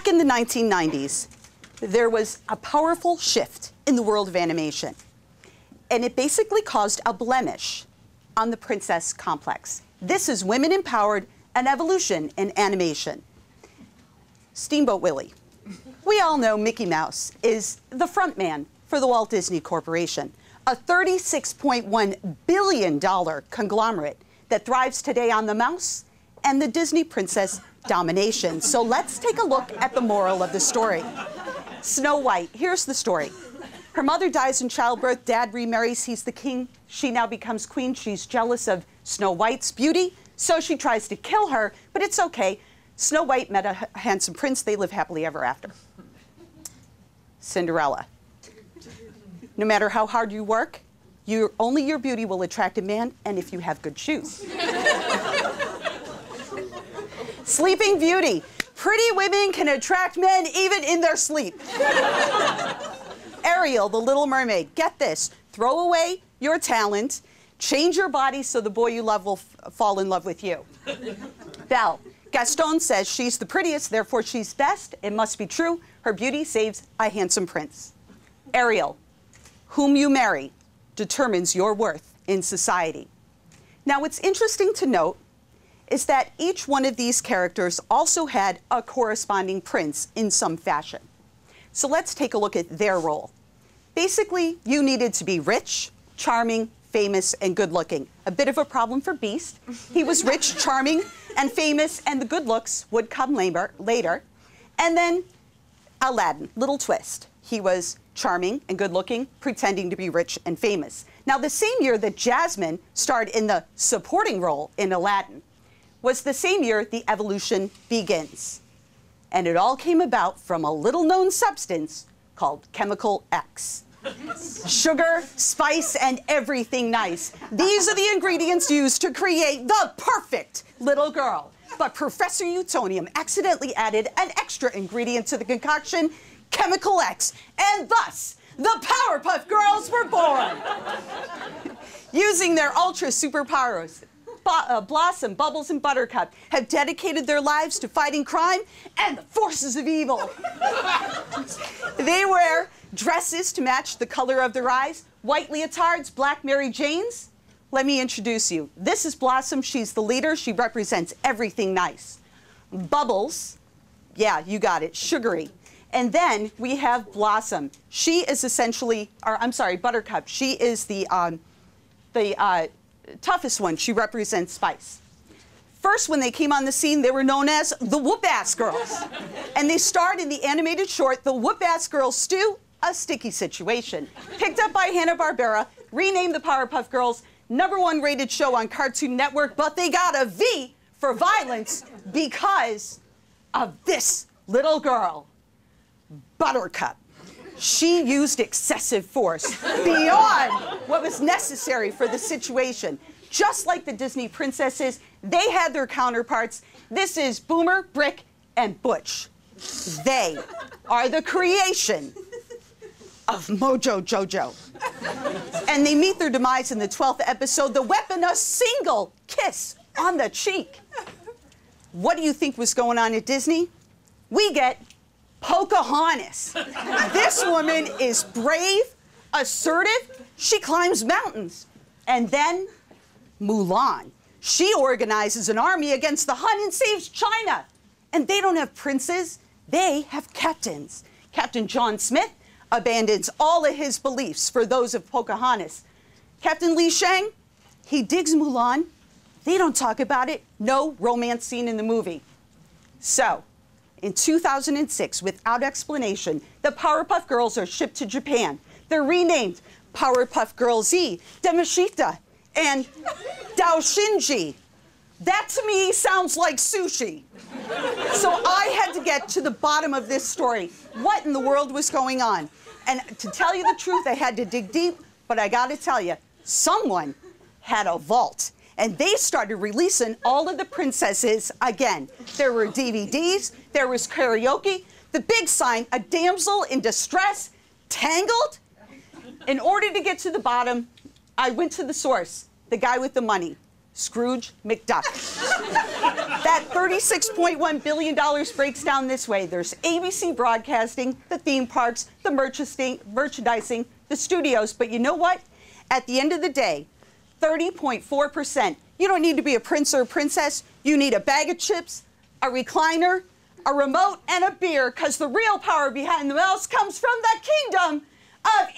Back in the 1990s, there was a powerful shift in the world of animation. And it basically caused a blemish on the princess complex. This is women empowered and evolution in animation. Steamboat Willie. We all know Mickey Mouse is the front man for the Walt Disney Corporation, a $36.1 billion conglomerate that thrives today on the mouse and the Disney princess domination. So let's take a look at the moral of the story. Snow White, here's the story. Her mother dies in childbirth, dad remarries, he's the king, she now becomes queen, she's jealous of Snow White's beauty, so she tries to kill her, but it's okay. Snow White met a handsome prince, they live happily ever after. Cinderella. No matter how hard you work, only your beauty will attract a man, and if you have good shoes. Sleeping Beauty. Pretty women can attract men even in their sleep. Ariel, the Little Mermaid. Get this. Throw away your talent. Change your body so the boy you love will fall in love with you. Belle. Gaston says she's the prettiest, therefore she's best. It must be true. Her beauty saves a handsome prince. Ariel. Whom you marry determines your worth in society. Now, what's interesting to note is that each one of these characters also had a corresponding prince in some fashion. So let's take a look at their role. Basically, you needed to be rich, charming, famous, and good-looking. A bit of a problem for Beast. He was rich, charming, and famous, and the good looks would come later. And then Aladdin, little twist. He was charming and good-looking, pretending to be rich and famous. Now, the same year that Jasmine starred in the supporting role in Aladdin was the same year the evolution begins. And it all came about from a little-known substance called Chemical X. Sugar, spice, and everything nice. These are the ingredients used to create the perfect little girl. But Professor Utonium accidentally added an extra ingredient to the concoction, Chemical X, and thus the Powerpuff Girls were born. Using their ultra superpowers, Blossom, Bubbles, and Buttercup have dedicated their lives to fighting crime and the forces of evil. They wear dresses to match the color of their eyes, white leotards, black Mary Janes. Let me introduce you. This is Blossom. She's the leader. She represents everything nice. Bubbles, yeah, you got it, sugary. And then we have Blossom. She is essentially, or I'm sorry, Buttercup. She is the toughest one. She represents spice. First, when they came on the scene, they were known as the Whoop-Ass Girls. And they starred in the animated short, The Whoop-Ass Girls Stew, a Sticky Situation. Picked up by Hanna-Barbera, renamed the Powerpuff Girls, #1 rated show on Cartoon Network, but they got a V for violence because of this little girl, Buttercup. She used excessive force beyond what was necessary for the situation. Just like the Disney princesses, they had their counterparts. This is Boomer, Brick, and Butch. They are the creation of Mojo Jojo. And they meet their demise in the 12th episode, the weapon, a single kiss on the cheek. What do you think was going on at Disney? We get Pocahontas. This woman is brave, assertive, she climbs mountains. And then Mulan. She organizes an army against the Hun and saves China. And they don't have princes, they have captains. Captain John Smith abandons all of his beliefs for those of Pocahontas. Captain Li Shang, he digs Mulan. They don't talk about it. No romance scene in the movie. So, in 2006, without explanation, the Powerpuff Girls are shipped to Japan. They're renamed Powerpuff Girls Z, Demashita, and Daoshinji. That to me sounds like sushi. So I had to get to the bottom of this story. What in the world was going on? And to tell you the truth, I had to dig deep, but I gotta tell you, someone had a vault. And they started releasing all of the princesses again. There were DVDs, there was karaoke, the big sign, a damsel in distress, Tangled. In order to get to the bottom, I went to the source, the guy with the money, Scrooge McDuck. That $36.1 billion breaks down this way. There's ABC broadcasting, the theme parks, the merchandising, the studios. But you know what? At the end of the day, 30.4%. You don't need to be a prince or a princess. You need a bag of chips, a recliner, a remote, and a beer, because the real power behind the mouse comes from the kingdom of